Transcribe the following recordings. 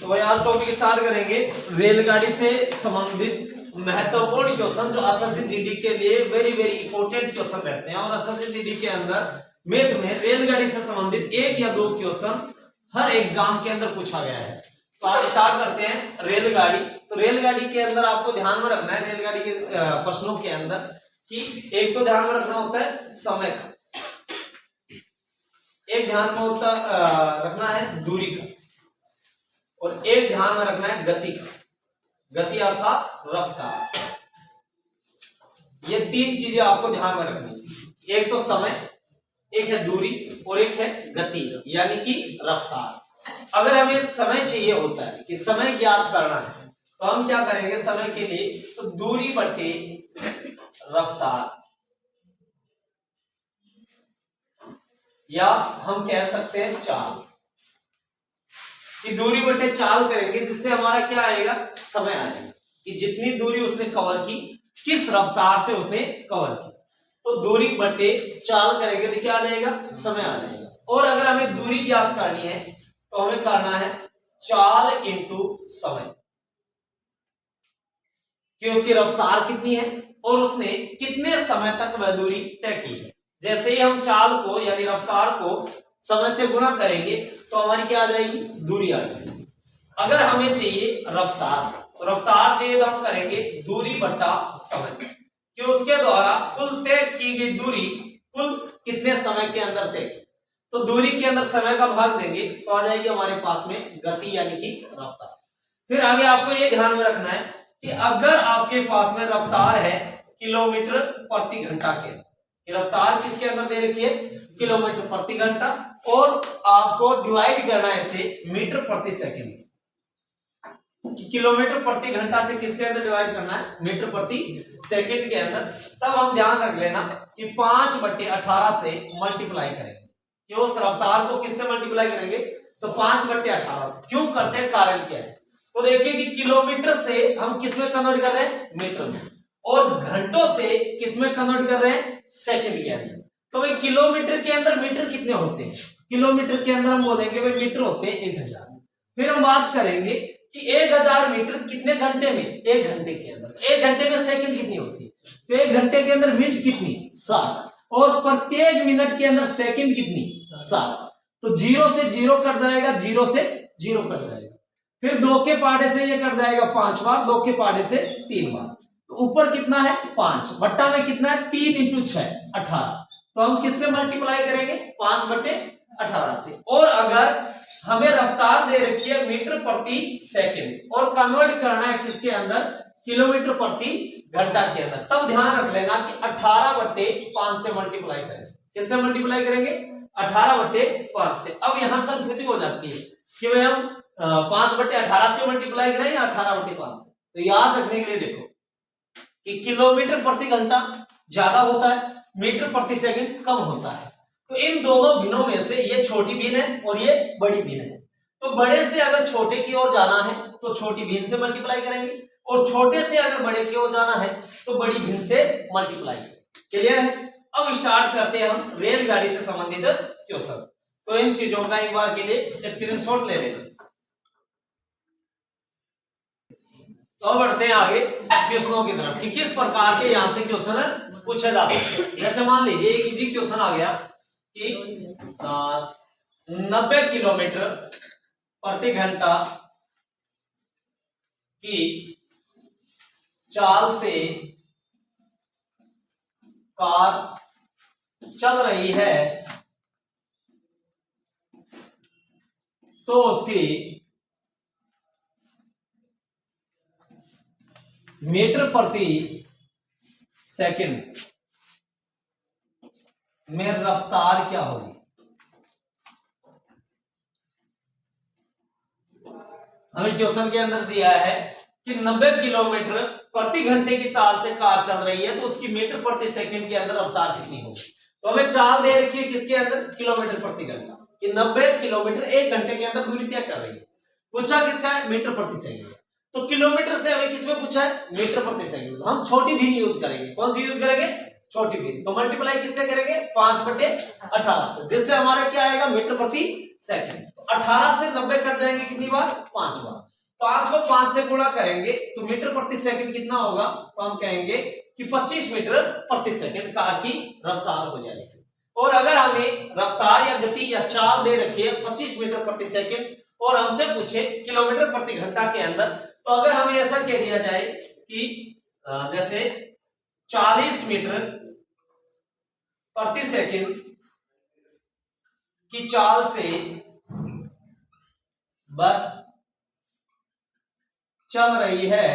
तो भाई आज टॉपिक स्टार्ट करेंगे रेलगाड़ी से संबंधित महत्वपूर्ण क्वेश्चन जो एसएससी जीडी के लिए वेरी वेरी इंपॉर्टेंट क्वेश्चन रहते हैं। और एसएससी जीडी के अंदर मैथ में रेलगाड़ी से संबंधित एक या दो क्वेश्चन हर एग्जाम के अंदर पूछा गया है। तो आज स्टार्ट करते हैं रेलगाड़ी। तो रेलगाड़ी के अंदर आपको ध्यान में रखना है रेलगाड़ी के प्रश्नों के अंदर कि एक तो ध्यान में रखना होता है समय का, एक ध्यान में होता रखना है दूरी का, और एक ध्यान में रखना है गति का। गति अर्थात रफ्तार। ये तीन चीजें आपको ध्यान में रखनी है। एक तो समय, एक है दूरी और एक है गति यानी कि रफ्तार। अगर हमें समय चाहिए होता है कि समय ज्ञात करना है तो हम क्या करेंगे समय के लिए, तो दूरी बटे रफ्तार, या हम कह सकते हैं चाल, कि दूरी बटे चाल करेंगे जिससे हमारा क्या आएगा, समय आएगा कि जितनी दूरी उसने कवर की किस रफ्तार से उसने कवर की। तो दूरी बटे चाल करेंगे तो क्या आ जाएगा, समय आ जाएगा। और अगर हमें दूरी ज्ञात करनी है तो हमें करना है चाल इंटू समय, कि उसकी रफ्तार कितनी है और उसने कितने समय तक वह दूरी तय की है। जैसे ही हम चाल को यानी रफ्तार को समय से गुणा करेंगे तो हमारी क्या आ जाएगी, दूरी आ जाएगी। अगर हमें चाहिए रफ्तार, तो रफ्तार चाहिए तो हम करेंगे दूरी बटा समय, कि उसके द्वारा कुल तय की गई दूरी कुल कितने समय के अंदर तय की। तो दूरी के अंदर समय का भाग देंगे तो आ जाएगी हमारे पास में गति यानी कि रफ्तार। फिर आगे आपको ये ध्यान में रखना है कि अगर आपके पास में रफ्तार है किलोमीटर प्रति घंटा के, रफ्तार किसके अंदर दे रखी है, किलोमीटर प्रति घंटा, और आपको डिवाइड करना है इसे मीटर प्रति सेकंड। किलोमीटर प्रति घंटा से किसके अंदर डिवाइड करना है, मीटर प्रति सेकंड के अंदर। तब हम ध्यान रख लेना कि 5/18 से मल्टीप्लाई करेंगे, कि उस रफ्तार को किससे मल्टीप्लाई करेंगे, तो 5/18 से। क्यों करते हैं, कारण क्या है, तो देखिए कि किलोमीटर से हम किसमें कन्वर्ट कर रहे हैं, मीटर में, और घंटों से किसमें कन्वर्ट कर रहे हैं, सेकंड के अंदर। तो भाई किलोमीटर के अंदर मीटर कितने होते हैं, किलोमीटर के अंदर हम बोलेंगे भाई मीटर होते हैं 1000। फिर हम बात करेंगे कि 1000 मीटर कितने घंटे में, 1 घंटे के अंदर। तो 1 घंटे में सेकंड कितनी होती है, तो 1 घंटे के अंदर मिनट कितनी, 7, और प्रत्येक मिनट के अंदर सेकंड कितनी, 7। तो 0 से 0 कट जाएगा, 0 से 0 कट जाएगा। फिर 2 के पाड़े से ये कट जाएगा 5 बार, 2 के पाड़े से 3 बार। तो ऊपर कितना है 5, बट्टा में कितना है 3 × 6 18। तो हम किससे मल्टीप्लाई करेंगे, 5/18 से। और अगर हमें रफ्तार दे रखी है मीटर प्रति सेकंड और कन्वर्ट करना है किसके अंदर, किलोमीटर प्रति घंटा के अंदर, तब ध्यान रख लेना कि 18/5 से मल्टीप्लाई करेंगे। किससे मल्टीप्लाई करेंगे, 18/5 से। अब यहाँ कंफ्यूजिंग हो जाती है कि भाई हम 5/18 से मल्टीप्लाई करें या 18/5 से। तो याद रखने के लिए देखो कि किलोमीटर प्रति घंटा ज्यादा होता है, मीटर प्रति सेकंड कम होता है। तो इन दोनों भिन्नों में से ये छोटी भिन्न है और ये बड़ी भिन्न है। तो बड़े से अगर छोटे की ओर जाना है तो छोटी भिन्न से मल्टीप्लाई करेंगे, और छोटे से अगर बड़े की ओर जाना है तो बड़ी भिन्न से मल्टीप्लाई करेंगे। क्लियर है। अब स्टार्ट करते हैं हम रेलगाड़ी से संबंधित क्वेश्चन। तो इन चीजों का एक बार के लिए स्क्रीनशॉट ले लेंगे। तो बढ़ते हैं आगे क्वेश्चनों की तरफ कि किस प्रकार के यहां से क्वेश्चन पूछा जा सकता है। जैसे मान लीजिए एक इजी क्वेश्चन आ गया कि 90 किलोमीटर प्रति घंटा की चाल से कार चल रही है तो उसकी मीटर प्रति सेकंड में रफ्तार क्या होगी। हमें क्वेश्चन के अंदर दिया है कि 90 किलोमीटर प्रति घंटे की चाल से कार चल रही है तो उसकी मीटर प्रति सेकंड के अंदर रफ्तार कितनी होगी। तो हमें चाल दे रखी है किसके अंदर, किलोमीटर प्रति घंटा, कि 90 किलोमीटर 1 घंटे के अंदर दूरी तय कर रही है। पूछा किसका है, मीटर प्रति सेकंड। तो किलोमीटर से हमें किसमें पूछा है, मीटर प्रति सेकंड। हम छोटी भिन्न यूज करेंगे, कौन सी यूज करेंगे, छोटी भिन्न। तो मल्टीप्लाई किससे करेंगे, 5/18 से, जिससे हमारा क्या आएगा, मीटर प्रति सेकंड। तो 18 से 90 कट जाएंगे कितनी बार? 5 बार। 5 को 5 से गुणा करेंगे तो मीटर प्रति सेकंड कितना होगा? तो हम कहेंगे कि 25 मीटर प्रति सेकंड कार की रफ्तार हो जाएगी। और अगर हमें रफ्तार या गति या चाल दे रखी है 25 मीटर प्रति सेकंड और हमसे पूछे किलोमीटर प्रति घंटा के अंदर, तो अगर हमें ऐसा कह दिया जाए कि जैसे 40 मीटर प्रति सेकंड की चाल से बस चल रही है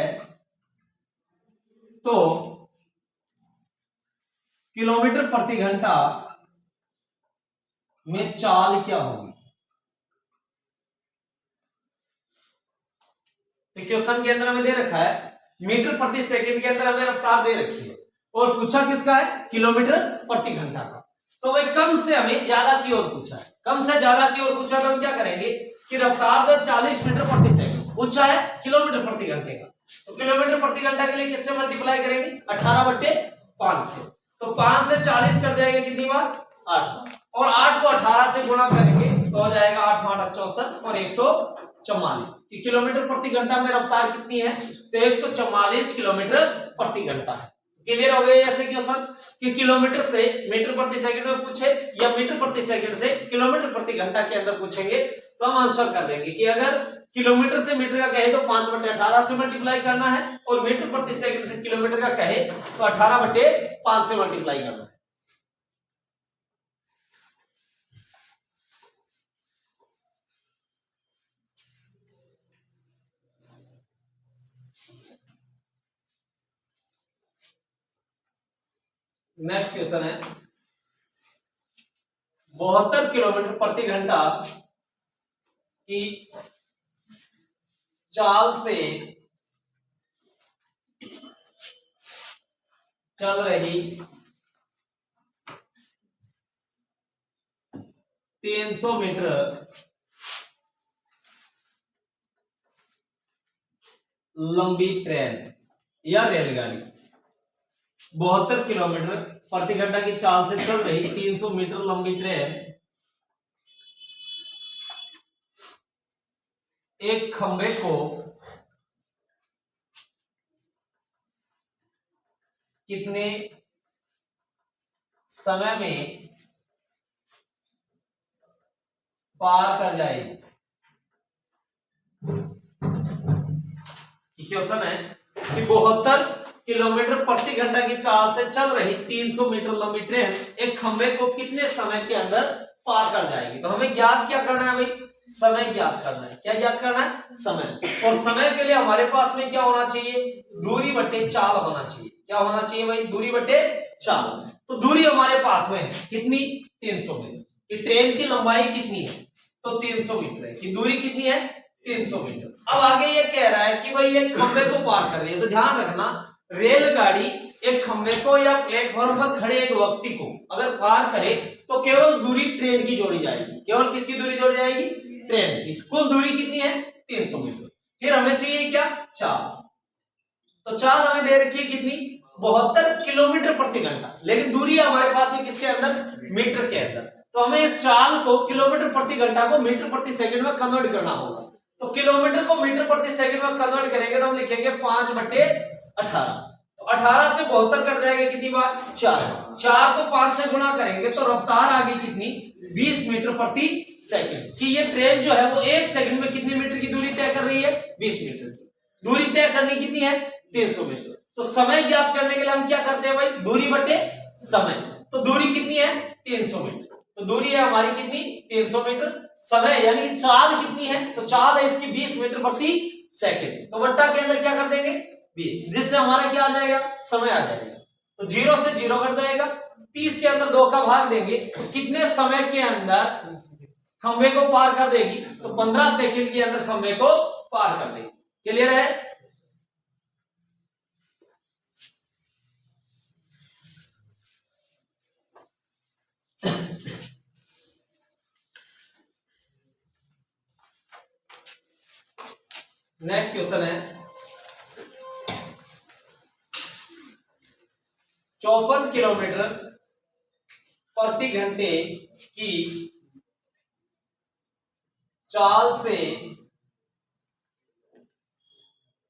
तो किलोमीटर प्रति घंटा में चाल क्या होगी? तो क्वेश्चन के अंदर हमें दे रखा है मीटर प्रति सेकंड के अंदर हमें रफ्तार दे रखी है और पूछा किसका है? किलोमीटर प्रति घंटा का। तो भाई कम से हमें ज्यादा की ओर पूछा है, कम से ज्यादा की ओर पूछा तो हम क्या करेंगे कि रफ्तार तो 40 मीटर प्रति सेकंड पूछा है किलोमीटर प्रति घंटे का, तो किलोमीटर प्रति घंटा के लिए किससे मल्टीप्लाई करेंगे? 18/5 से। तो 5 से 40 कर जाएंगे कितनी बार? 8 बार। और 8 को 18 से गुणा करेंगे तो हो जाएगा 8 8 64 और 144 कि किलोमीटर प्रति घंटा में रफ्तार कितनी है? तो 144 किलोमीटर प्रति घंटा है। क्लियर हो गया ऐसे क्वेश्चन कि किलोमीटर से मीटर प्रति सेकंड में पूछे या मीटर प्रति सेकंड से किलोमीटर प्रति घंटा के अंदर पूछेंगे तो हम आंसर कर देंगे कि अगर किलोमीटर से मीटर का कहे तो 5/18 से मल्टीप्लाई करना है और मीटर प्रति सेकंड से किलोमीटर का कहे तो 18/5 से मल्टीप्लाई करना है। नेक्स्ट क्वेश्चन है 72 किलोमीटर प्रति घंटा की चाल से चल रही 300 मीटर लंबी ट्रेन या रेलगाड़ी 72 किलोमीटर प्रति घंटा की चाल से चल रही 300 मीटर लंबी ट्रेन एक खंबे को कितने समय में पार कर जाएगी? क्वेश्चन है कि 72 किलोमीटर प्रति घंटा की चाल से चल रही 300 मीटर लंबी ट्रेन एक खंबे को कितने समय के अंदर पार कर जाएगी? तो हमें ज्ञात क्या करना है भाई? समय ज्ञात करना है। क्या ज्ञात करना है? समय। और समय के लिए हमारे पास में क्या होना चाहिए? दूरी बटे चाल होना चाहिए। क्या होना चाहिए भाई? दूरी बटे चाल। तो दूरी हमारे पास में है कितनी? 300 मीटर। ये ट्रेन की लंबाई कितनी है? तो 300 मीटर है कि दूरी कितनी है? 300 मीटर। अब आगे ये कह रहा है कि भाई ये खंबे को पार कर रही है, तो ध्यान रखना रेलगाड़ी एक खंबे को या प्लेटफॉर्म पर खड़े एक व्यक्ति को अगर पार करे तो केवल दूरी ट्रेन की जोड़ी जाएगी। केवल किसकी दूरी जोड़ी जाएगी? ट्रेन की। कुल दूरी कितनी है? 300 मीटर। फिर हमें चाहिए क्या? चाल। तो चाल हमें दे रखी है कितनी? 72 किलोमीटर प्रति घंटा, लेकिन दूरी हमारे पास में किसके अंदर? मीटर के अंदर। तो हमें इस चाल को किलोमीटर प्रति घंटा को मीटर प्रति सेकंड में कन्वर्ट करना होगा। तो किलोमीटर को मीटर प्रति सेकंड में कन्वर्ट करेंगे तो हम लिखेंगे 5/18। तो 18 से 72 कट जाएगा कितनी बार? 4। 4 को 5 से गुणा करेंगे तो रफ्तार आ गई कितनी? 20 मीटर प्रति सेकंड। कि ये ट्रेन जो है वो एक सेकंड में कितने मीटर की दूरी तय कर रही है? 20 मीटर की दूरी तय करनी कितनी है? 300 मीटर। तो समय ज्ञात करने के लिए हम क्या करते हैं भाई? दूरी बटे समय। तो दूरी कितनी है? 300 मीटर। तो दूरी है हमारी कितनी? 300 मीटर। समय यानी चाल कितनी है? तो चाल है इसकी 20 मीटर प्रति सेकंड। तो बट्टा के अंदर क्या कर देंगे? 20, जिससे हमारा क्या आ जाएगा? समय आ जाएगा। तो 0 से 0 कट जाएगा। 30 के अंदर 2 का भाग देंगे कितने समय के अंदर खंबे को पार कर देगी? तो 15 सेकंड के अंदर खंबे को पार कर देगी। क्लियर है? नेक्स्ट क्वेश्चन है 54 किलोमीटर प्रति घंटे की चाल से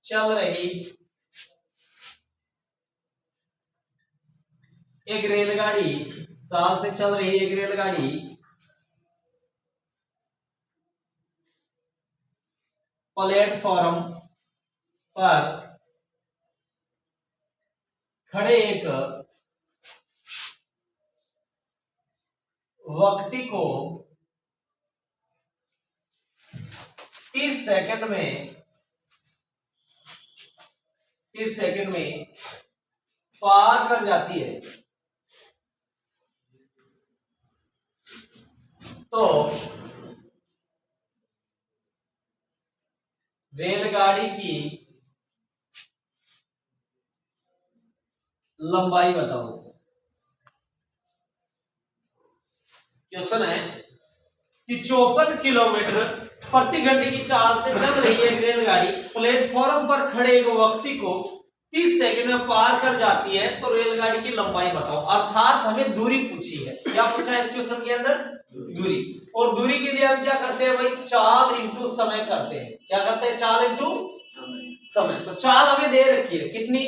चल रही एक रेलगाड़ी, चाल से चल रही एक रेलगाड़ी प्लेटफॉर्म पर खड़े एक व्यक्ति को 30 सेकंड में पार कर जाती है। तो रेलगाड़ी की लंबाई बताओ। क्वेश्चन है कि 54 किलोमीटर प्रति घंटे की चाल से चल रही है रेलगाड़ी प्लेटफॉर्म पर खड़े एक व्यक्ति को 30 सेकंड में पार कर जाती है, तो रेलगाड़ी की लंबाई बताओ। अर्थात हमें दूरी पूछी है। क्या पूछा है इस क्वेश्चन के अंदर? दूरी। और दूरी के लिए हम क्या करते हैं भाई? चाल इंटू समय करते हैं। क्या करते हैं? चाल इंटू समय। तो चाल हमें दे रखी है कितनी?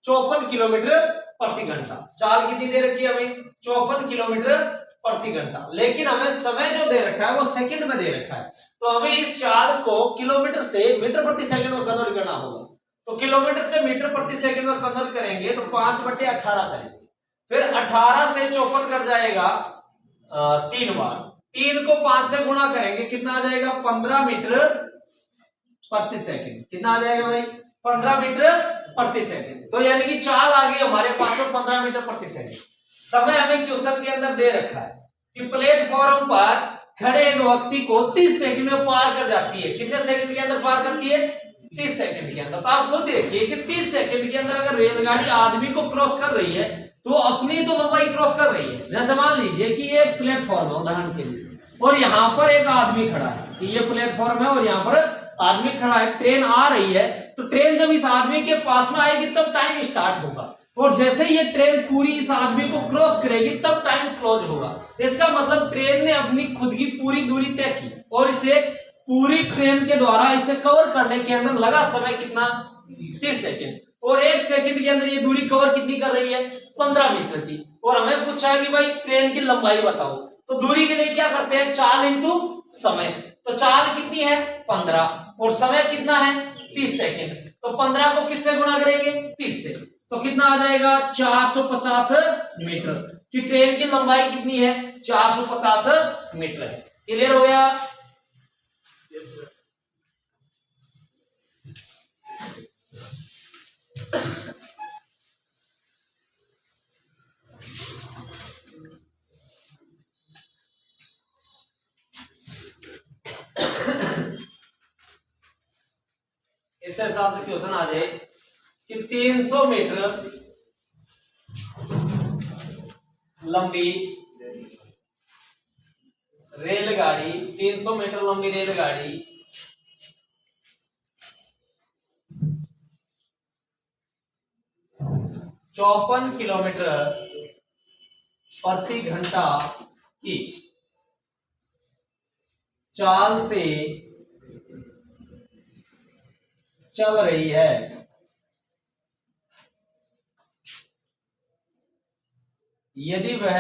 54 किलोमीटर प्रति घंटा। चाल कितनी दे रखी है हमें? 54 किलोमीटर प्रति घंटा। लेकिन हमें समय जो दे रखा है वो सेकंड में दे रखा है, तो हमें इस चाल को किलोमीटर से मीटर प्रति सेकंड में कन्वर्ट करना होगा। तो किलोमीटर से मीटर प्रति सेकंड में कन्वर्ट करेंगे तो 5/18 करेंगे। फिर 18 से 54 कर जाएगा 3 बार। 3 को 5 से गुणा करेंगे, कितना आ जाएगा? 15 मीटर प्रति सेकंड। कितना आ जाएगा भाई? 15 मीटर प्रति सेकंड। तो यानी कि चाल आ गई हमारे पास 15 मीटर प्रति सेकंड। समय हमें क्वेश्चन के अंदर दे रखा है कि प्लेटफॉर्म पर खड़े एक व्यक्ति को 30 सेकंड में पार कर जाती है। कितने सेकंड के अंदर पार करती है? 30 सेकंड के अंदर। तो आप खुद देखिए कि 30 सेकंड के अंदर अगर रेलगाड़ी आदमी को क्रॉस कर रही है तो अपनी तो लंबाई क्रॉस कर रही है। जैसे मान लीजिए कि ये प्लेटफॉर्म है उदाहरण के लिए, और यहाँ पर एक आदमी खड़ा है कि ये प्लेटफॉर्म है और यहाँ पर आदमी खड़ा है। ट्रेन आ रही है तो ट्रेन जब इस आदमी के पास में आएगी तब टाइम स्टार्ट होगा, और जैसे ये ट्रेन पूरी इस आदमी को क्रॉस करेगी तब टाइम क्लोज होगा। इसका मतलब ट्रेन ने अपनी खुद की पूरी दूरी तय की और इसे पूरी ट्रेन के द्वारा इसे कवर करने के अंदर लगा समय कितना? 30 सेकंड। और 1 सेकंड के अंदर ये दूरी कवर कितनी कर रही है? 15 मीटर की। और हमें पूछा है कि भाई ट्रेन की लंबाई बताओ। तो दूरी के लिए क्या करते हैं? चाल इंटू समय। तो चाल कितनी है? 15 और समय कितना है? 30 सेकंड। तो 15 को किससे गुणा करेंगे? 30 से। तो कितना आ जाएगा? 450 मीटर की ट्रेन की लंबाई कितनी है? 450 मीटर है। क्लियर हो गया? Yes sir. इस हिसाब से क्वेश्चन आ जाए कि 300 मीटर लंबी रेलगाड़ी 300 मीटर लंबी रेलगाड़ी 54 किलोमीटर प्रति घंटा की चाल से चल रही है। यदि वह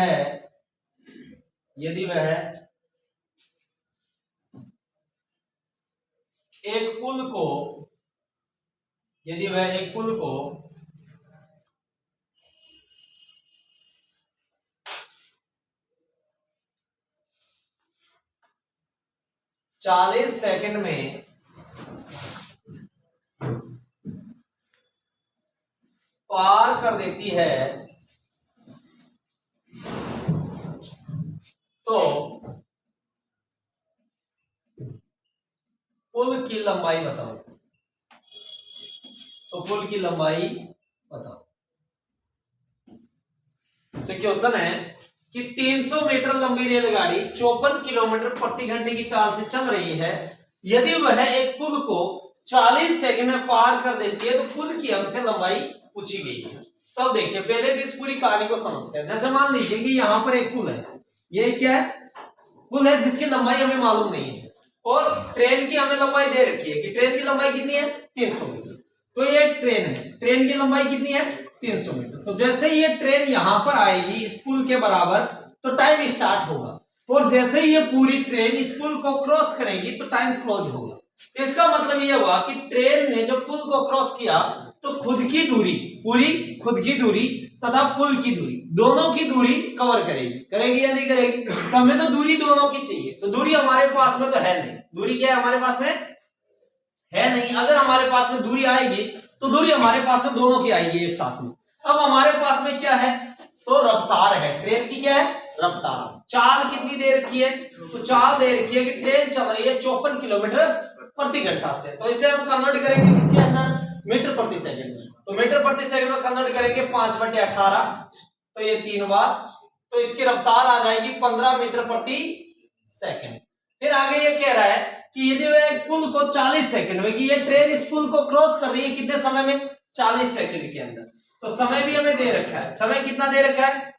एक पुल को 40 सेकंड में पार कर देती है तो पुल की लंबाई बताओ। तो पुल की लंबाई बताओ। तो क्वेश्चन है कि 300 मीटर लंबी रेलगाड़ी 54 किलोमीटर प्रति घंटे की चाल से चल रही है। यदि वह एक पुल को 40 सेकंड में पार कर देती है तो पुल की हमसे लंबाई पूछी गई है। तो अब देखिए पहले तो इस पूरी कहानी को समझते हैं। जैसे मान लीजिए कि यहाँ पर एक पुल है, ये क्या है? पुल है जिसकी लंबाई हमें मालूम नहीं है। और ट्रेन की हमें लंबाई दे रखी है कि ट्रेन की लंबाई कितनी है 300 मीटर। तो ये ट्रेन है, ट्रेन की लंबाई कितनी है 300 मीटर। तो जैसे ये ट्रेन यहां पर आएगी इस पुल के बराबर तो टाइम स्टार्ट होगा, और जैसे ये पूरी ट्रेन इस पुल को क्रॉस करेगी तो टाइम क्लोज होगा। इसका मतलब ये हुआ कि ट्रेन ने जो पुल को क्रॉस किया तो खुद की दूरी, पूरी खुद की दूरी तथा पुल की दूरी, दोनों की दूरी कवर करेगी। करेगी या नहीं करेगी? तो हमें तो दूरी दोनों की चाहिए, तो दूरी हमारे पास में तो है नहीं। दूरी क्या है हमारे पास में? है नहीं। अगर हमारे पास में दूरी आएगी तो दूरी हमारे पास में दोनों की आएगी एक साथ में। अब हमारे पास में क्या है? तो रफ्तार है ट्रेन की। क्या है? रफ्तार। चाल कितनी दे रखी है? तो चाल दे रखी है कि ट्रेन चल रही है 54 किलोमीटर प्रति घंटा से। तो इसे हम कन्वर्ट करेंगे किसके अंदर? मीटर प्रति सेकंड में। तो मीटर प्रति सेकंड में कन्वर्ट करेंगे 5/18, तो ये 3 बार, तो इसकी रफ्तार आ जाएगी 15 मीटर प्रति सेकंड। फिर आगे ये कह रहा है कि यदि वह एक पुल को 40 सेकंड में, कि ये ट्रेन इस पुल को क्रॉस कर रही है कितने समय में? 40 सेकंड के अंदर। तो समय भी हमें दे रखा है, समय कितना दे रखा है?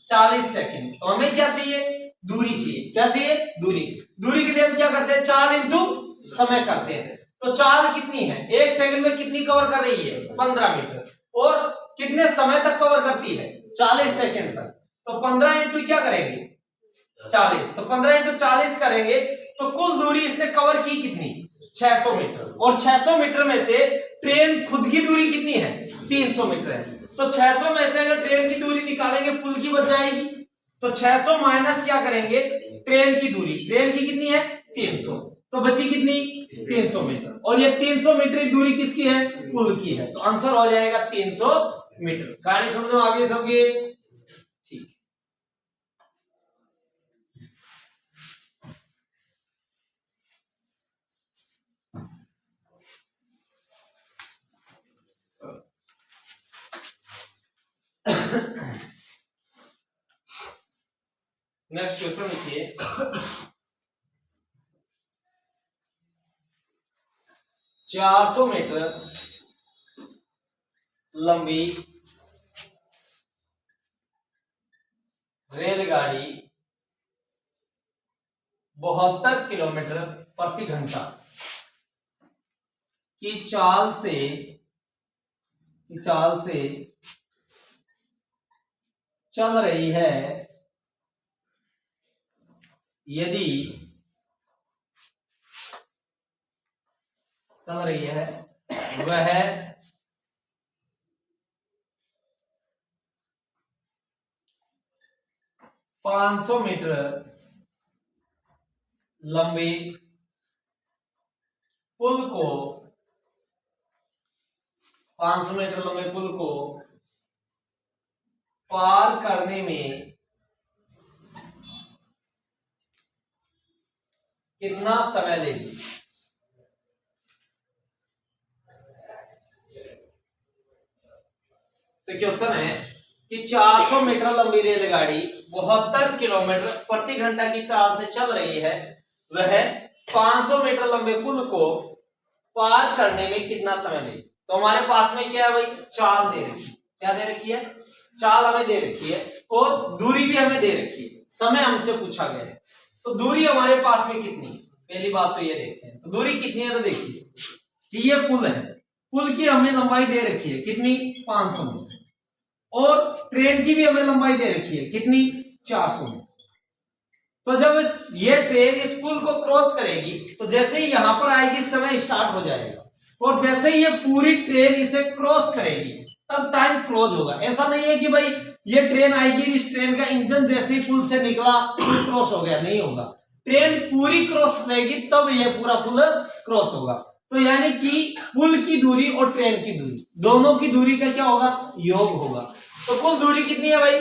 40 सेकंड। तो हमें क्या चाहिए? दूरी चाहिए। क्या चाहिए? दूरी। दूरी के लिए हम क्या करते हैं? चाल इंटू समय करते हैं। तो चाल कितनी है? 1 सेकंड में कितनी कवर कर रही है? 15 मीटर। और कितने समय तक कवर करती है? 40 सेकंड तक। तो 15 इंटू क्या करेंगे? 40। तो 15 इंटू 40 करेंगे तो कुल दूरी इसने कवर की कितनी? 600 मीटर। और 600 मीटर में से ट्रेन खुद की दूरी कितनी है? 300 मीटर है। तो 600 में से अगर ट्रेन की दूरी निकालेंगे पुल की बच जाएगी। तो 600 माइनस क्या करेंगे? ट्रेन की दूरी। ट्रेन की कितनी है? 300। तो बची कितनी? 300 मीटर। और ये 300 मीटर की दूरी किसकी है? पुल की है। तो आंसर हो जाएगा 300 मीटर। कहानी समझ में आ गई सबकी? ठीक। नेक्स्ट क्वेश्चन लिखिए। 400 मीटर लंबी रेलगाड़ी 72 किलोमीटर प्रति घंटा की चाल से चल रही है यदि चल रही है वह 500 मीटर लंबी पुल को 500 मीटर लंबे पुल को पार करने में कितना समय लेगी? तो क्वेश्चन है कि 400 मीटर लंबी रेलगाड़ी 72 किलोमीटर प्रति घंटा की चाल से चल रही है, वह 500 मीटर लंबे पुल को पार करने में कितना समय लेगी? तो हमारे पास में क्या है भाई? चाल दे रखी है। क्या दे रखी है? चाल हमें दे रखी है और दूरी भी हमें दे रखी है। समय हमसे पूछा गया है, तो दूरी हमारे पास में कितनी? पहली बात तो ये देखते हैं, तो दूरी कितनी है? तो देखिए कि ये पुल है, पुल की हमें लंबाई दे रखी है कितनी? 500 मीटर। और ट्रेन की भी हमें लंबाई दे रखी है कितनी? 400 मीटर। तो जब ये ट्रेन इस पुल को क्रॉस करेगी तो जैसे ही यहां पर आएगी समय स्टार्ट हो जाएगा, और जैसे ही ये पूरी ट्रेन इसे क्रॉस करेगी तब टाइम क्लोज होगा। ऐसा नहीं है कि भाई ये ट्रेन आएगी, इस ट्रेन का इंजन जैसे ही पुल से निकला पुल क्रॉस हो गया, नहीं होगा। ट्रेन पूरी क्रॉस करेगी तब ये पूरा पुल क्रॉस होगा। तो यानी कि पुल की दूरी और ट्रेन की दूरी, दोनों की दूरी का क्या होगा? योग होगा। तो कुल दूरी कितनी है भाई?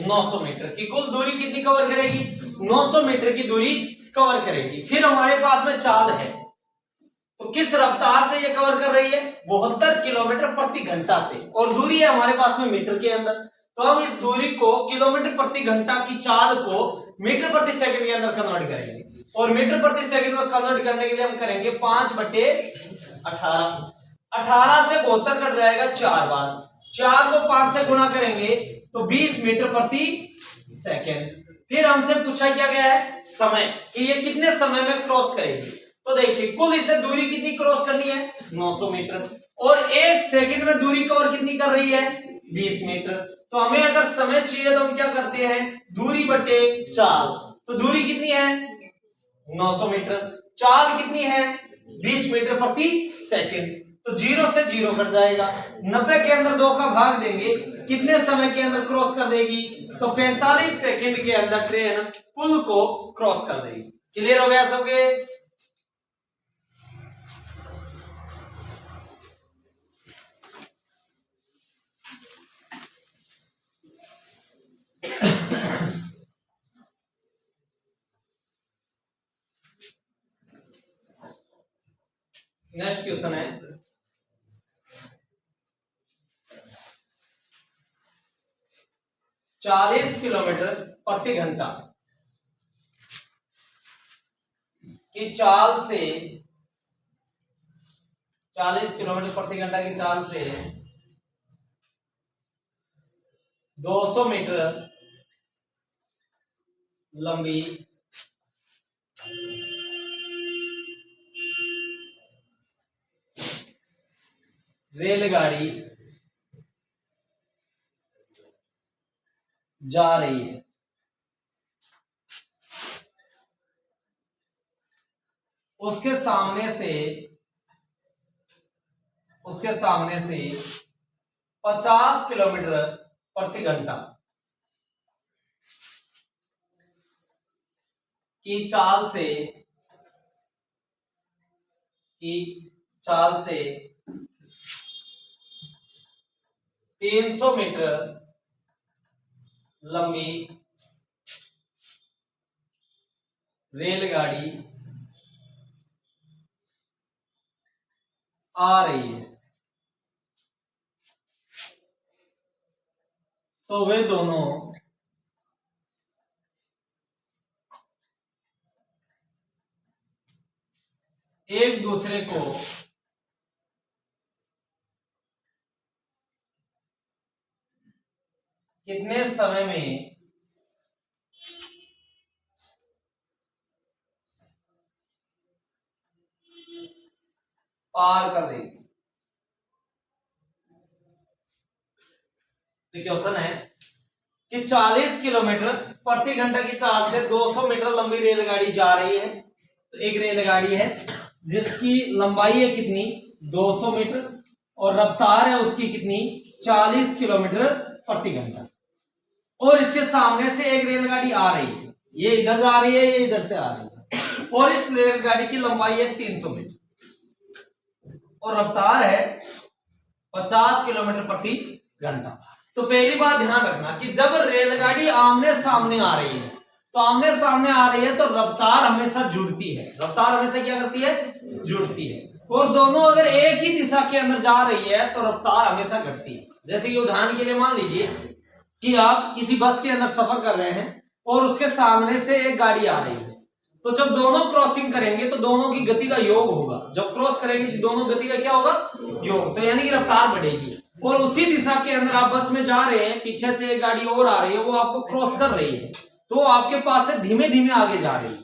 900 मीटर की कुल दूरी कितनी कवर करेगी? 900 मीटर की दूरी कवर करेगी। फिर हमारे पास में चाल है, तो किस रफ्तार से ये कवर कर रही है? 72 किलोमीटर प्रति घंटा से, और दूरी है हमारे पास में मीटर के अंदर। तो हम इस दूरी को किलोमीटर प्रति घंटा की चाल को मीटर प्रति सेकंड के अंदर कन्वर्ट करेंगे, और मीटर प्रति सेकंड में कन्वर्ट करने के लिए हम करेंगे 5/18। 18 से 72 कट जाएगा 4 बार, 4 को 5 से गुणा करेंगे तो 20 मीटर प्रति सेकंड। फिर हमसे पूछा क्या गया है समय, कि ये कितने समय में क्रॉस करेगी। तो देखिए कुल इसे दूरी कितनी क्रॉस करनी है 900 मीटर, और 1 सेकंड में दूरी कवर कितनी कर रही है 20 मीटर। तो हमें अगर समय चाहिए तो हम क्या करते हैं, दूरी बटे चाल। तो दूरी कितनी है 900 मीटर, चाल कितनी है 20 मीटर प्रति सेकंड। तो 0 से 0 कट जाएगा, 90 के अंदर 2 का भाग देंगे, कितने समय के अंदर क्रॉस कर देगी, तो 45 सेकंड के अंदर ट्रेन पुल को क्रॉस कर देगी। क्लियर हो गया सबके। नेक्स्ट क्वेश्चन है 40 किलोमीटर प्रति घंटा की चाल से 40 किलोमीटर प्रति घंटा की चाल से 200 मीटर लंबी रेलगाड़ी जा रही है। उसके सामने से 50 किलोमीटर प्रति घंटा की चाल से 300 मीटर लंबी रेलगाड़ी आ रही है। तो वे दोनों एक दूसरे को कितने समय में पार कर देगी। तो क्वेश्चन है कि 40 किलोमीटर प्रति घंटा की चाल से 200 मीटर लंबी रेलगाड़ी जा रही है। तो एक रेलगाड़ी है जिसकी लंबाई है कितनी 200 मीटर और रफ्तार है उसकी कितनी 40 किलोमीटर प्रति घंटा, और इसके सामने से एक रेलगाड़ी आ रही है, ये इधर जा रही है, ये इधर से आ रही है, और इस रेलगाड़ी की लंबाई है 300 मीटर और रफ्तार है 50 किलोमीटर प्रति घंटा। तो पहली बात ध्यान रखना कि जब रेलगाड़ी आमने सामने आ रही है, तो आमने सामने आ रही है तो रफ्तार हमेशा जुड़ती है। रफ्तार हमेशा क्या करती है जुड़ती है, और दोनों अगर एक ही दिशा के अंदर जा रही है तो रफ्तार हमेशा घटती है। जैसे कि उदाहरण के लिए मान लीजिए कि आप किसी बस के अंदर सफर कर रहे हैं और उसके सामने से एक गाड़ी आ रही है, तो जब दोनों क्रॉसिंग करेंगे तो दोनों की गति का योग होगा। जब क्रॉस करेंगे तो दोनों गति का क्या होगा योग, तो यानी कि रफ्तार बढ़ेगी। और उसी दिशा के अंदर आप बस में जा रहे हैं, पीछे से एक गाड़ी और आ रही है, वो आपको क्रॉस कर रही है, तो आपके पास से धीमे धीमे आगे जा रही है,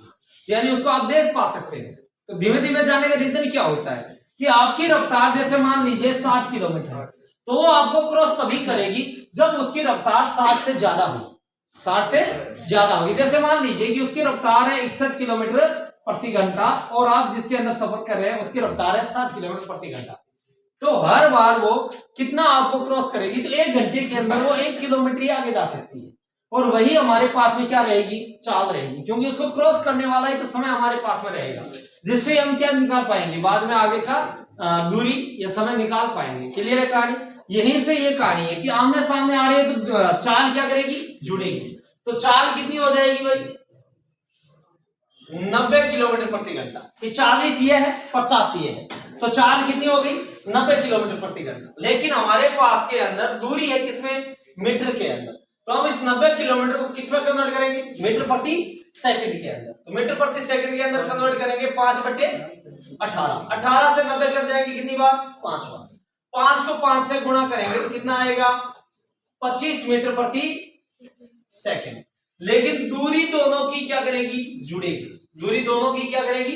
यानी उसको आप देख पा सकते हैं। तो धीमे धीमे जाने का रीजन क्या होता है कि आपकी रफ्तार जैसे मान लीजिए 60 किलोमीटर, तो वो आपको क्रॉस तभी करेगी जब उसकी रफ्तार 60 से ज्यादा होगी, 60 से ज्यादा होगी। जैसे मान लीजिए कि उसकी रफ्तार है 61 किलोमीटर प्रति घंटा और आप जिसके अंदर सफर कर रहे हैं उसकी रफ्तार है 60 किलोमीटर प्रति घंटा, तो हर बार वो कितना आपको क्रॉस करेगी, तो 1 घंटे के अंदर वो 1 किलोमीटर ही आगे जा सकती है। और वही हमारे पास में क्या रहेगी चाल रहेगी, क्योंकि उसको क्रॉस करने वाला ही तो समय हमारे पास में रहेगा, जिससे हम क्या निकाल पाएंगे बाद में आगे का दूरी या समय निकाल पाएंगे। क्लियर है कहानी। यहीं से ये कहानी है कि आमने सामने आ रही है तो चाल क्या करेगी जुड़ेगी। तो चाल कितनी हो जाएगी भाई 90 किलोमीटर प्रति घंटा, कि 40 ये है 50 ये है, तो चाल कितनी हो गई 90 किलोमीटर प्रति घंटा। लेकिन हमारे पास के अंदर दूरी है किसमें मीटर के अंदर, तो हम इस 90 किलोमीटर को किसमें कन्वर्ट करेंगे मीटर प्रति सेकंड के अंदर। तो मीटर प्रति सेकंड के अंदर कन्वर्ट करेंगे 5/18, 18 से 90 कट जाएंगे कितनी बार 5 बार, 5 को 5 से गुणा करेंगे तो कितना आएगा 25 मीटर प्रति सेकंड। लेकिन दूरी दोनों की क्या करेगी, जुड़ेगी। दूरी दोनों की क्या करेगी,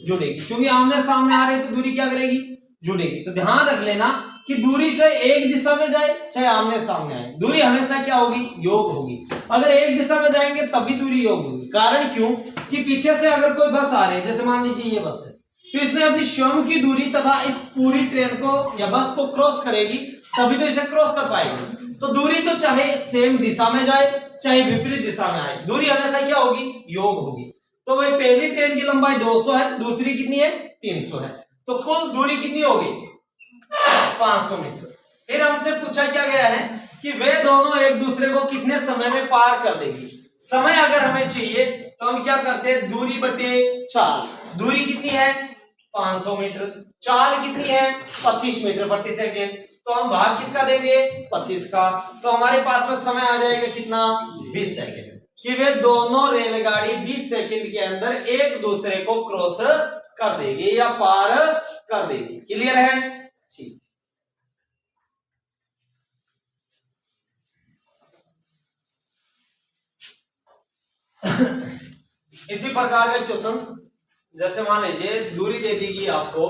जुड़ेगी, क्योंकि आमने सामने आ रहे हैं तो दूरी क्या करेगी, जुड़ेगी। तो ध्यान रख लेना कि दूरी चाहे एक दिशा में जाए चाहे आमने सामने आए, दूरी हमेशा क्या होगी, योग होगी। अगर एक दिशा में जाएंगे तब भी दूरी योग होगी। कारण क्यों कि पीछे से अगर कोई बस आ रही है, जैसे मान लीजिए ये बस है, तो इसने अपनी स्वयं की दूरी तथा इस पूरी ट्रेन को या बस को क्रॉस करेगी, तभी तो इसे क्रॉस कर पाएगी। तो दूरी तो चाहे सेम दिशा में जाए चाहे विपरीत दिशा में आए, दूरी हमेशा क्या होगी, योग होगी। तो भाई पहली ट्रेन की लंबाई 200 है, दूसरी कितनी है, 300 है, तो कुल दूरी कितनी होगी, 500 मीटर। फिर हमसे पूछा क्या गया है कि वे दोनों एक दूसरे को कितने समय में पार कर देगी। समय अगर हमें चाहिए तो हम क्या करते हैं, दूरी बटे चाल। दूरी कितनी है, 500 मीटर, चाल कितनी है, 25 मीटर प्रति सेकेंड। तो हम भाग किसका देंगे, 25 का। तो हमारे पास में समय आ जाएगा कितना, 20 सेकेंड, कि वे दोनों रेलगाड़ी 20 सेकेंड के अंदर एक दूसरे को क्रॉस कर देगी या पार कर देगी। क्लियर है, ठीक। इसी प्रकार का क्वेश्चन, जैसे मान लीजिए दूरी दे देगी आपको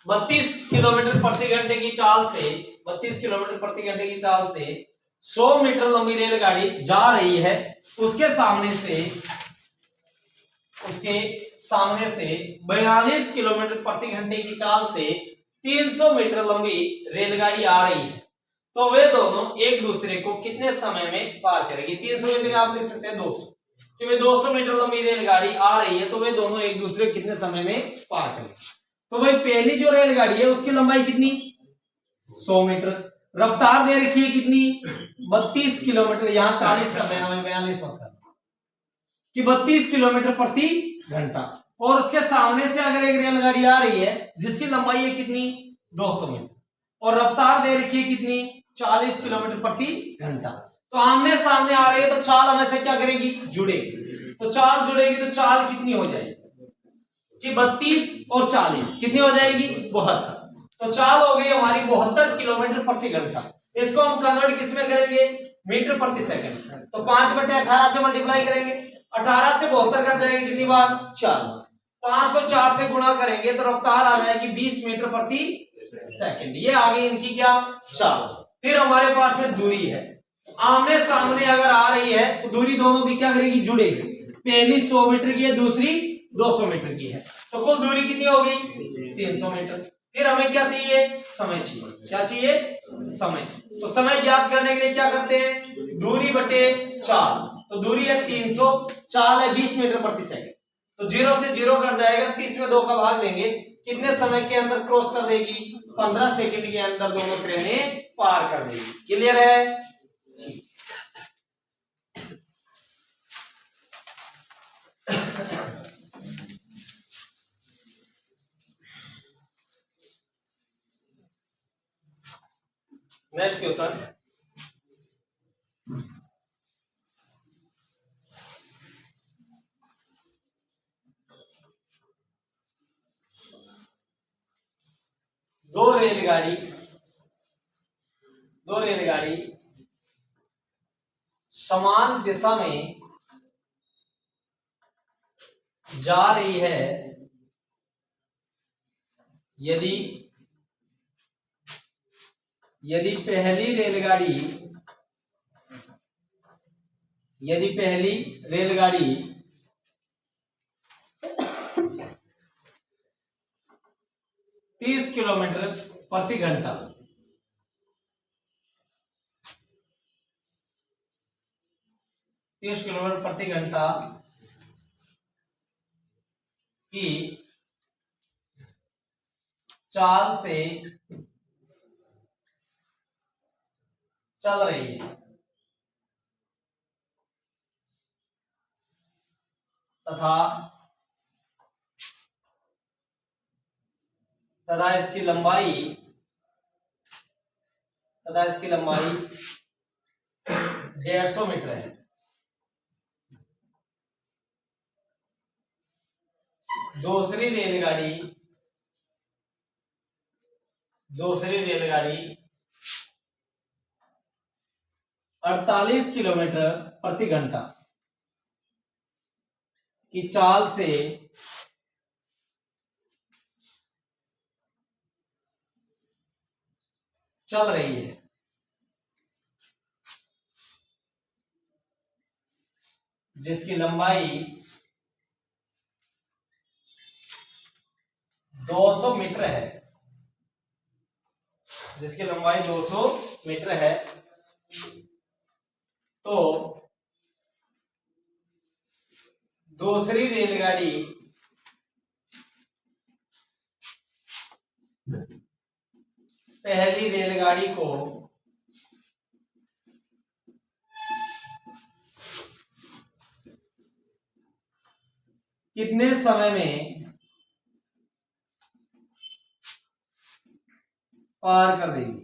32 किलोमीटर प्रति घंटे की चाल से, 32 किलोमीटर प्रति घंटे की चाल से 100 मीटर लंबी रेलगाड़ी जा रही है। उसके सामने से 42 किलोमीटर प्रति घंटे की चाल से 300 मीटर लंबी रेलगाड़ी आ रही है। तो वे दोनों एक दूसरे को कितने समय में पार करेगी। 300 की जगह आप लिख सकते हैं 200, कि वे 200 मीटर लंबी रेलगाड़ी आ रही है, तो वे दोनों एक दूसरे को कितने समय में पार करेंगे। तो भाई पहली जो रेलगाड़ी है उसकी लंबाई कितनी, 100 मीटर, रफ्तार दे रखी है कितनी, 32 किलोमीटर, यहाँ 40 कर देना, 42 मत करना, कि 32 किलोमीटर प्रति घंटा। और उसके सामने से अगर एक रेलगाड़ी आ रही है जिसकी लंबाई है कितनी, 200 मीटर, और रफ्तार दे रखी है कितनी, 40 किलोमीटर प्रति घंटा। तो आमने सामने आ रही है तो चाल हमेशा क्या करेगी, जुड़ेगी। तो चाल जुड़ेगी तो चाल कितनी हो जाएगी कि 32 और 40 कितनी हो जाएगी, 72। तो चाल हो गई हमारी 72 किलोमीटर प्रति घंटा। इसको हम कन्वर्ट किस में करेंगे, मीटर प्रति सेकंड। तो 5/18 से मल्टीप्लाई करेंगे, 18 से 72 कट जाएगी कितनी बार, 4। 5 को 4 से गुणा करेंगे तो रफ्तार आ जाएगी 20 मीटर प्रति सेकंड। ये आ गई इनकी क्या, चाल। फिर हमारे पास में दूरी है, आमने सामने अगर आ रही है तो दूरी दोनों की क्या करेगी, जुड़ेगी। पहली 100 मीटर की है, दूसरी 200 मीटर की है, तो कुल दूरी कितनी हो गई, 300 मीटर। फिर हमें क्या चाहिए, समय चाहिए। क्या चाहिए, समय। तो समय ज्ञात करने के लिए क्या करते हैं, दूरी बटे चाल। तो दूरी है 300, चाल है 20 मीटर प्रति सेकंड। तो 0 से 0 कर जाएगा, 30 में 2 का भाग देंगे, कितने समय के अंदर क्रॉस कर देगी, 15 सेकंड के अंदर दोनों ट्रेनें पार कर देगी। क्लियर है, नेक्स्ट क्वेश्चन। दो रेलगाड़ी समान दिशा में जा रही है। यदि पहली रेलगाड़ी 30 किलोमीटर प्रति घंटा की चाल से चल रही है तथा इसकी लंबाई 150 मीटर है। दूसरी रेलगाड़ी 48 किलोमीटर प्रति घंटा की चाल से चल रही है। जिसकी लंबाई 200 मीटर है। जिसकी लंबाई 200 मीटर है। तो दूसरी रेलगाड़ी पहली रेलगाड़ी को कितने समय में पार कर देगी?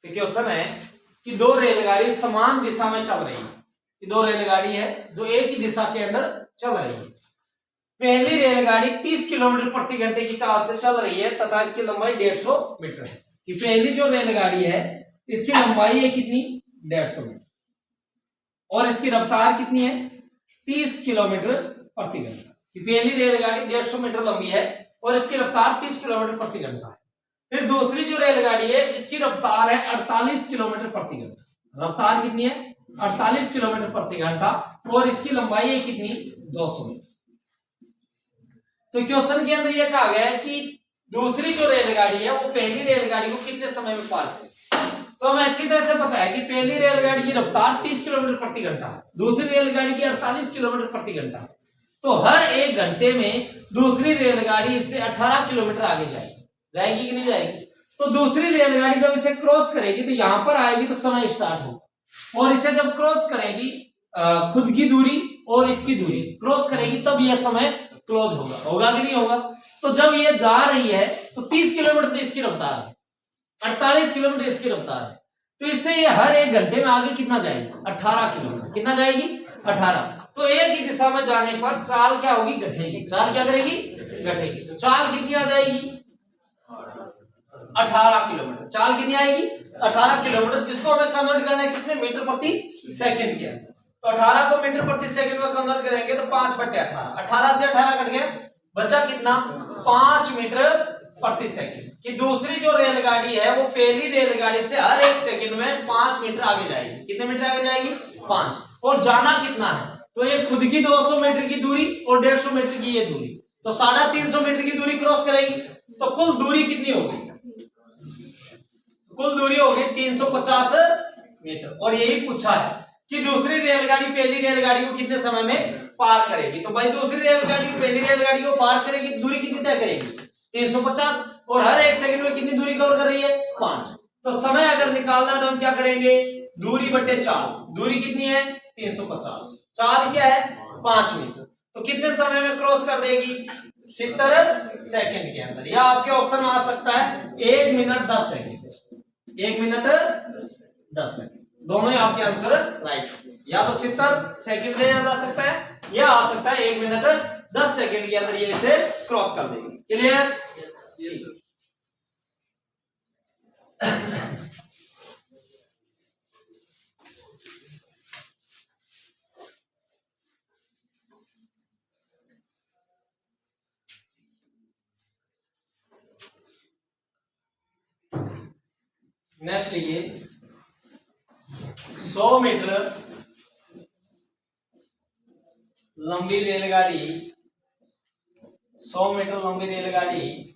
तो क्वेश्चन है कि दो रेलगाड़ी समान दिशा में चल रही है। कि दो रेलगाड़ी है जो एक ही दिशा के अंदर चल रही है। पहली रेलगाड़ी 30 किलोमीटर प्रति घंटे की चाल से चल रही है तथा इसकी लंबाई 150 मीटर है। कि पहली जो रेलगाड़ी है इसकी लंबाई है कितनी? 150 मीटर और इसकी रफ्तार कितनी है? 30 किलोमीटर प्रति घंटा। कि पहली रेलगाड़ी 150 मीटर लंबी है और इसकी रफ्तार 30 किलोमीटर प्रति घंटा है। फिर दूसरी जो रेलगाड़ी है इसकी रफ्तार है 48 किलोमीटर प्रति घंटा। रफ्तार कितनी है? 48 किलोमीटर प्रति घंटा और इसकी लंबाई है कितनी? 200 मीटर। तो क्वेश्चन के अंदर यह कहा गया है कि दूसरी जो रेलगाड़ी है वो पहली रेलगाड़ी को कितने समय में पार करेगी। तो हमें अच्छी तरह से पता है कि पहली रेलगाड़ी की रफ्तार 30 किलोमीटर प्रति घंटा है, दूसरी रेलगाड़ी की 48 किलोमीटर प्रति घंटा है। तो हर एक घंटे में दूसरी रेलगाड़ी इससे 18 किलोमीटर आगे जाएगी कि नहीं जाएगी? तो दूसरी रेलगाड़ी जब इसे क्रॉस करेगी तो यहां पर आएगी तो समय स्टार्ट होगा और इसे जब क्रॉस करेगी खुद की दूरी और इसकी दूरी क्रॉस करेगी तब यह समय क्लोज होगा कि नहीं होगा? तो जब ये जा रही है तो 30 किलोमीटर तो इसकी रफ्तार है, 48 किलोमीटर इसकी रफ्तार है। तो इससे ये हर एक घंटे में आगे कितना जाएगी? 18 किलोमीटर। कितना जाएगी? 18। तो एक ही दिशा में जाने पर चाल क्या होगी? घटेगी। चाल क्या करेगी? घटेगी। तो चाल कितनी आ जाएगी? 18 किलोमीटर। चाल कितनी आएगी? 18 किलोमीटर, जिसको हमें कन्वर्ट करना है किसमें? मीटर प्रति सेकंड के अंदर। तो 18 को मीटर प्रति सेकंड में कन्वर्ट करेंगे तो 5/18। 18 से 18 कट गया, बचा कितना? 5 मीटर प्रति सेकंड। कि दूसरी जो रेलगाड़ी है वो पहली रेलगाड़ी से हर एक सेकंड में 5 मीटर आगे जाएगी। कितने मीटर आगे जाएगी? 5। और जाना कितना है? तो ये खुद की 200 मीटर की दूरी और 150 मीटर की ये दूरी, तो 350 मीटर की दूरी क्रॉस करेगी। तो कुल दूरी कितनी होगी? कुल दूरी होगी 350 मीटर। और यही पूछा है कि दूसरी रेलगाड़ी पहली रेलगाड़ी को कितने समय में पार करेगी। तो भाई दूसरी रेलगाड़ी पहली रेलगाड़ी को पार करेगी, दूरी कितनी तय करेगी? 350। और हर एक सेकंड में कितनी दूरी कवर कर रही है? 5। तो समय अगर निकालना है तो हम क्या करेंगे? दूरी बटे चाल। दूरी कितनी है? 350। चाल क्या है? 5 मीटर। तो कितने समय में क्रॉस कर देगी? 70 सेकंड के अंदर। या आपके ऑप्शन में आ सकता है 1 मिनट 10 सेकंड। 1 minute 10 second. दोनों ही आपके आंसर राइट। या तो 70 सेकंड लिया जा सकता है या आ सकता है 1 मिनट 10 सेकंड के अंदर ये इसे क्रॉस कर देगी। क्लियर? Yes sir. नेक्स्ट लिखिए 100 मीटर लंबी रेलगाड़ी 100 मीटर लंबी रेलगाड़ी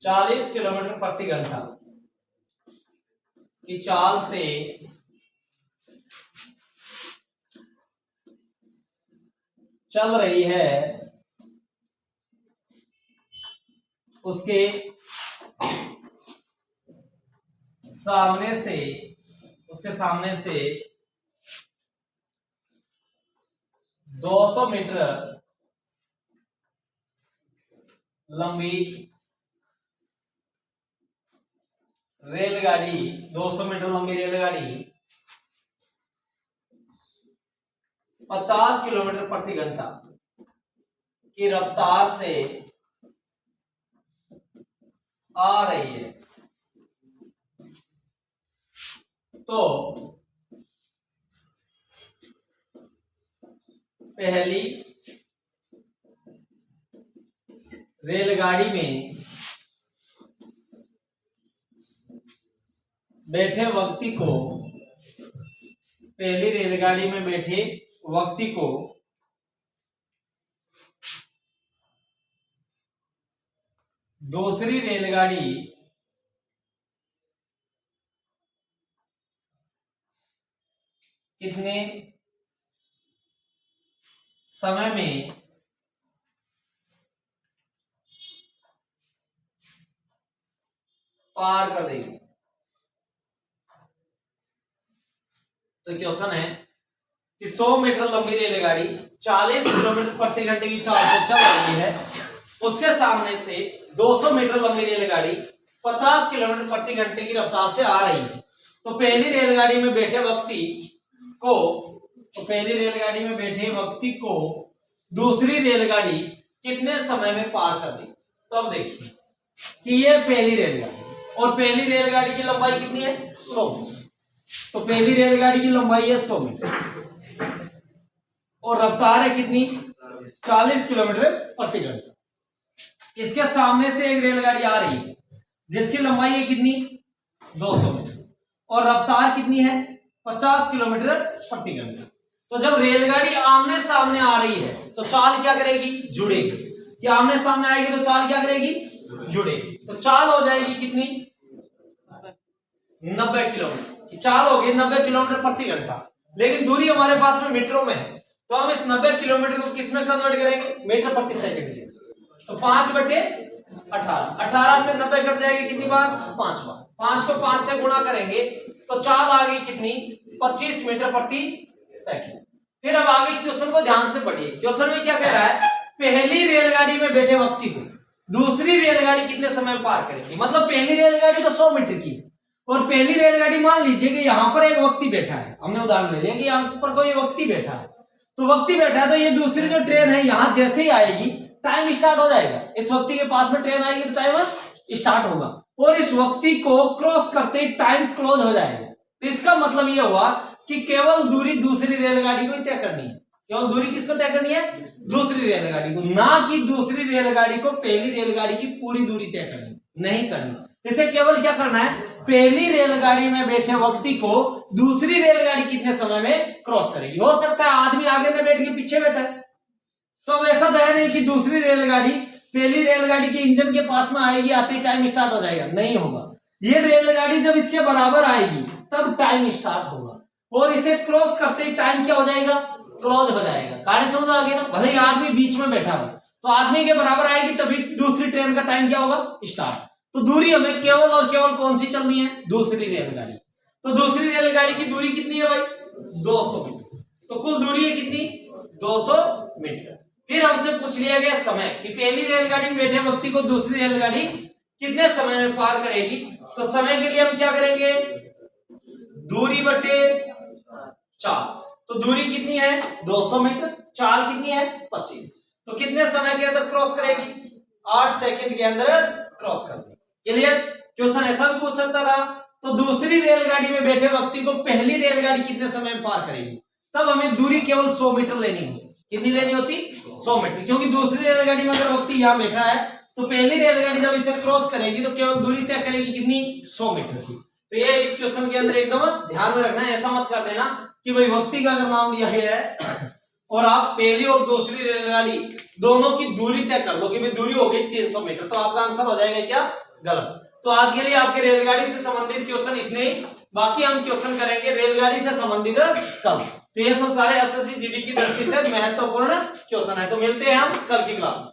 40 किलोमीटर प्रति घंटा की चाल से चल रही है। उसके सामने से 200 मीटर लंबी रेलगाड़ी 200 मीटर लंबी रेलगाड़ी 50 किलोमीटर प्रति घंटा की रफ्तार से आ रही है, तो पहली रेलगाड़ी में बैठे व्यक्ति को, पहली रेलगाड़ी में बैठे व्यक्ति को दूसरी रेलगाड़ी कितने समय में पार कर देगी। तो क्वेश्चन है कि 100 मीटर लंबी रेलगाड़ी 40 किलोमीटर प्रति घंटे की चाल से चल रही है, उसके सामने से 200 मीटर लंबी रेलगाड़ी 50 किलोमीटर प्रति घंटे की रफ्तार से आ रही है। तो पहली रेलगाड़ी में बैठे व्यक्ति को, दूसरी रेलगाड़ी कितने समय में पार कर देगी। तो अब देखिए कि ये पहली रेलगाड़ी, और पहली रेलगाड़ी की लंबाई कितनी है 100 मीटर। तो पहली रेलगाड़ी की लंबाई है 100 मीटर और रफ्तार है कितनी 40 किलोमीटर प्रति घंटा। इसके सामने से एक रेलगाड़ी आ रही है जिसकी लंबाई है कितनी 200 मीटर और रफ्तार कितनी है 50 किलोमीटर प्रति घंटा। तो जब रेलगाड़ी आमने सामने आ रही है तो चाल क्या करेगी, जुड़ेगी। कि आमने सामने आएगी तो चाल क्या करेगी, जुड़ेगी। तो चाल हो जाएगी कितनी 90 किलोमीटर की चाल होगी 90 किलोमीटर प्रति घंटा। लेकिन दूरी हमारे पास में मीटरों में है, तो हम इस 90 किलोमीटर को किस में कन्वर्ट करेंगे, मीटर प्रति सेकंड में। तो 5/18, 18 से 90 कट जाएगी कितनी बार, 5 बार। 5 को 5 से गुणा करेंगे तो चाल आ गई कितनी 25 मीटर प्रति सेकंड। फिर अब आगे क्वेश्चन को ध्यान से पढ़िए। क्वेश्चन में क्या कह रहा है, पहली रेलगाड़ी में बैठे व्यक्ति को दूसरी रेलगाड़ी कितने समय में पार करेगी। मतलब पहली रेलगाड़ी तो 100 मीटर की और पहली रेलगाड़ी मान लीजिए कि यहाँ पर एक व्यक्ति बैठा है, हमने उदाहरण ले लिया कि यहाँ पर कोई व्यक्ति बैठा है, तो व्यक्ति बैठा है तो ये दूसरी जो ट्रेन है यहाँ जैसे ही आएगी टाइम स्टार्ट हो जाएगा। इस व्यक्ति के पास में ट्रेन आएगी तो टाइम स्टार्ट होगा और इस व्यक्ति को क्रॉस करते टाइम क्लोज हो जाएगा। तो इसका मतलब ये हुआ कि केवल दूरी दूसरी रेलगाड़ी को तय करनी है। केवल दूरी किसको तय करनी है, दूसरी रेलगाड़ी को, ना कि दूसरी रेलगाड़ी को पहली रेलगाड़ी की पूरी दूरी तय करनी नहीं करनी। इसे केवल क्या करना है, पहली रेलगाड़ी में बैठे व्यक्ति को दूसरी रेलगाड़ी कितने समय में क्रॉस करेगी। हो सकता है आदमी आगे से बैठ के पीछे बैठा है, तो अब ऐसा तो है नहीं कि दूसरी रेलगाड़ी पहली रेलगाड़ी के इंजन के पास में आएगी, आते ही टाइम स्टार्ट हो जाएगा, नहीं होगा। ये रेलगाड़ी जब इसके बराबर आएगी तब टाइम स्टार्ट होगा और इसे क्रॉस करते ही टाइम क्या हो जाएगा, क्लोज हो जाएगा। कहानी समझ आ गई ना। भले ही आदमी बीच में बैठा हो तो आदमी के बराबर आएगी तभी दूसरी ट्रेन का टाइम क्या होगा, स्टार्ट। तो दूरी हमें केवल और केवल कौन सी चलनी है, दूसरी रेलगाड़ी। तो दूसरी रेलगाड़ी की दूरी कितनी है भाई, 200 मीटर। तो कुल दूरी है कितनी, 200 मीटर। फिर हमसे पूछ लिया गया समय कि पहली रेलगाड़ी में बैठे व्यक्ति को दूसरी रेलगाड़ी कितने समय में पार करेगी। तो समय के लिए हम क्या करेंगे, दूरी बटे चाल। तो दूरी कितनी है 200 मीटर, चाल कितनी है 25। तो कितने समय के अंदर क्रॉस करेगी, 8 सेकंड के अंदर क्रॉस कर देगी। क्लियर। क्वेश्चन ऐसा भी पूछ सकता था, तो दूसरी रेलगाड़ी में बैठे व्यक्ति को पहली रेलगाड़ी कितने समय में पार करेगी। तब हमें दूरी केवल 100 मीटर लेनी होती। कितनी लेनी होती, 100 मीटर, क्योंकि दूसरी रेलगाड़ी में अगर व्यक्ति यहाँ बैठा है तो पहली रेलगाड़ी जब इसे क्रॉस करेगी तो केवल दूरी तय करेगी कितनी, 100 मीटर की। तो ये इस क्वेश्चन के अंदर एकदम ध्यान में रखना है। ऐसा मत कर देना कि भाई व्यक्ति का अगर नाम यह है और आप पहली और दूसरी रेलगाड़ी दोनों की दूरी तय कर लो कि भाई दूरी हो गई 300 मीटर, तो आपका आंसर हो जाएगा क्या, गलत। तो आज के लिए आपके रेलगाड़ी से संबंधित क्वेश्चन इतने ही, बाकी हम क्वेश्चन करेंगे रेलगाड़ी से संबंधित कल। तो ये सब सारे एसएससी जीडी की दृष्टि से महत्वपूर्ण क्वेश्चन है। तो मिलते हैं हम कल की क्लास में।